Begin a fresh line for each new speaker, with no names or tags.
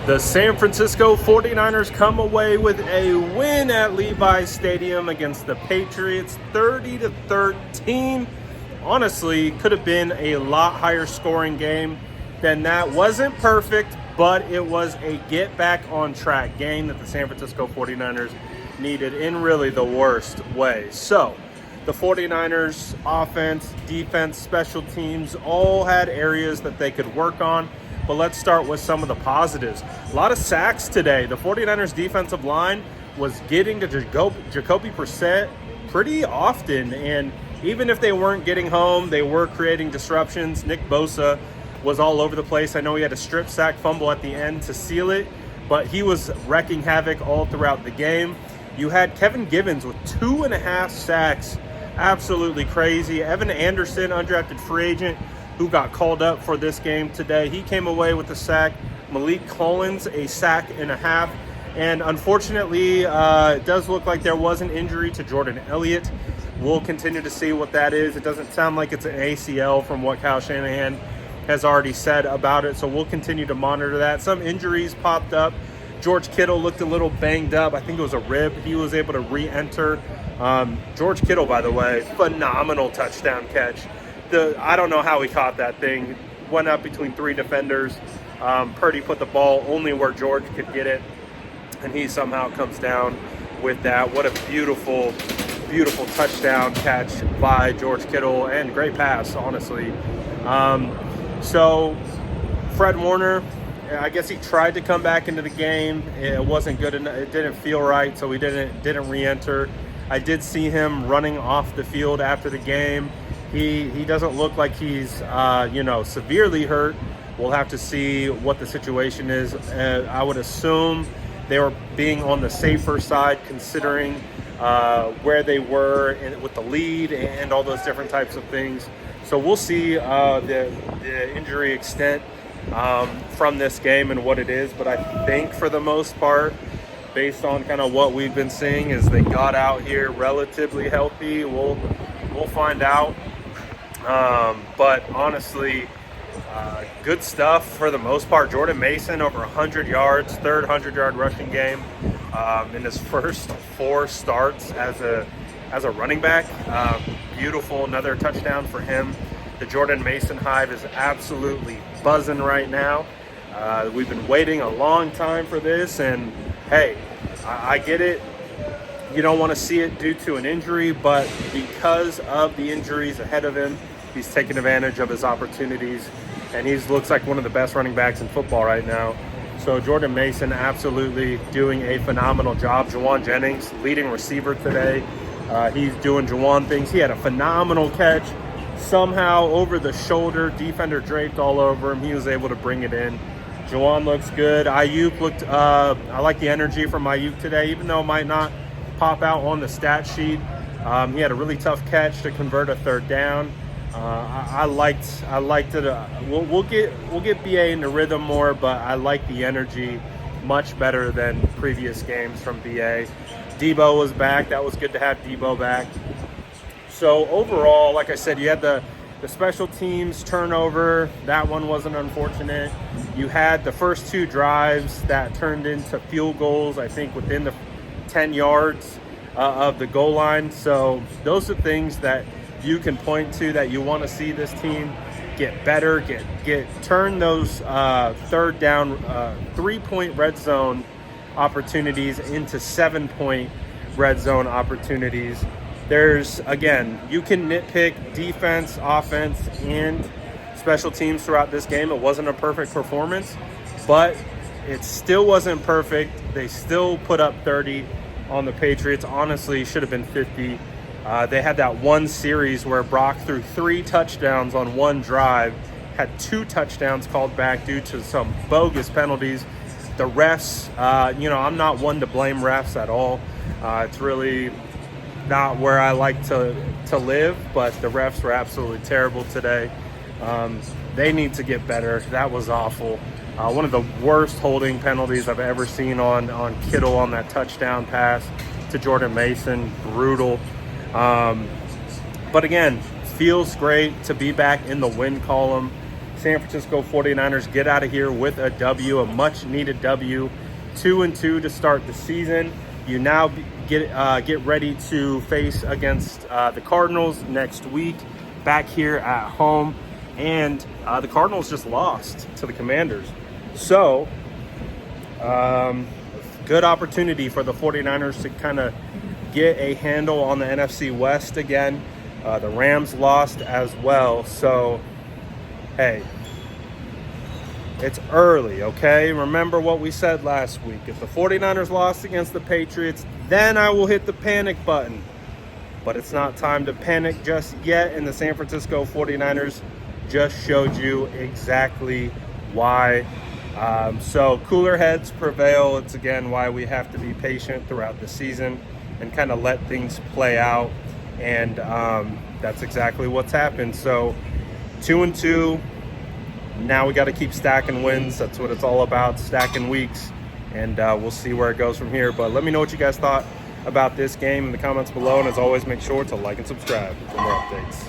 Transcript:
The San Francisco 49ers come away with a win at Levi's Stadium against the Patriots, 30-13. Honestly, could have been a lot higher scoring game than that. Wasn't perfect, but it was a get back on track game that the San Francisco 49ers needed in really the worst way. So, the 49ers offense, defense, special teams all had areas that they could work on. But let's start with some of the positives. A lot of sacks today. The 49ers defensive line was getting to Jacoby Brissett pretty often. And even if they weren't getting home, they were creating disruptions. Nick Bosa was all over the place. I know he had a strip sack fumble at the end to seal it, but he was wrecking havoc all throughout the game. You had Kevin Givens with 2.5 sacks. Absolutely crazy. Evan Anderson, undrafted free agent, who got called up for this game today. He came away with a sack. Malik Collins, a sack and a half. And unfortunately, it does look like there was an injury to Jordan Elliott. We'll continue to see what that is. It doesn't sound like it's an ACL from what Kyle Shanahan has already said about it. So we'll continue to monitor that. Some injuries popped up. George Kittle looked a little banged up. I think it was a rib. He was able to re-enter. George Kittle, by the way, phenomenal touchdown catch. I don't know how he caught that thing. Went up between 3 defenders. Purdy put the ball only where George could get it, and he somehow comes down with that. What a beautiful, beautiful touchdown catch by George Kittle, and great pass, honestly. So Fred Warner, I guess he tried to come back into the game. It wasn't good enough. It didn't feel right, so he didn't re-enter. I did see him running off the field after the game. He doesn't look like he's, severely hurt. We'll have to see what the situation is. I would assume they were being on the safer side considering where they were with the lead and all those different types of things. So we'll see the injury extent from this game and what it is. But I think for the most part, based on kind of what we've been seeing, is they got out here relatively healthy. We'll find out. But honestly, good stuff for the most part. Jordan Mason over 100 yards, third 100-yard rushing game in his first 4 starts as a running back. Beautiful, another touchdown for him. The Jordan Mason hive is absolutely buzzing right now. We've been waiting a long time for this, and hey, I get it. You don't want to see it due to an injury, but because of the injuries ahead of him, he's taking advantage of his opportunities, and he looks like one of the best running backs in football right now. So Jordan Mason absolutely doing a phenomenal job. Juwan Jennings, leading receiver today. He's doing Juwan things. He had a phenomenal catch. Somehow over the shoulder, defender draped all over him. He was able to bring it in. Juwan looks good. Ayuk looked, I like the energy from Ayuk today, even though it might not pop out on the stat sheet. He had a really tough catch to convert a third down. I liked it. We'll get BA into rhythm more, but I like the energy much better than previous games from BA. Debo was back. That was good to have Debo back. So overall, like I said, you had the special teams turnover. That one wasn't unfortunate. You had the first 2 drives that turned into field goals, I think within the 10 yards of the goal line. So those are things that you can point to that you want to see this team get better, turn those third down 3-point red zone opportunities into 7-point red zone opportunities. There's, again, you can nitpick defense, offense, and special teams throughout this game. It wasn't a perfect performance, but it still wasn't perfect. They still put up 30 on the Patriots. Honestly, should have been 50. They had that one series where Brock threw 3 touchdowns on one drive, had 2 touchdowns called back due to some bogus penalties. The refs, I'm not one to blame refs at all. It's really not where I like to live, but the refs were absolutely terrible today. They need to get better. That was awful. One of the worst holding penalties I've ever seen on Kittle on that touchdown pass to Jordan Mason. Brutal. But again, feels great to be back in the win column. San Francisco 49ers get out of here with a W, a much-needed W. 2-2 to start the season. You now get ready to face against the Cardinals next week, back here at home. And the Cardinals just lost to the Commanders. So, good opportunity for the 49ers to kind of get a handle on the NFC West again. The Rams lost as well. So, hey, it's early, okay? Remember what we said last week. If the 49ers lost against the Patriots, then I will hit the panic button. But it's not time to panic just yet, and the San Francisco 49ers just showed you exactly why. So cooler heads prevail. It's, again, why we have to be patient throughout the season and kind of let things play out. And that's exactly what's happened. So 2-2. Now we got to keep stacking wins. That's what it's all about, stacking weeks. And we'll see where it goes from here. But let me know what you guys thought about this game in the comments below. And as always, make sure to like and subscribe for more updates.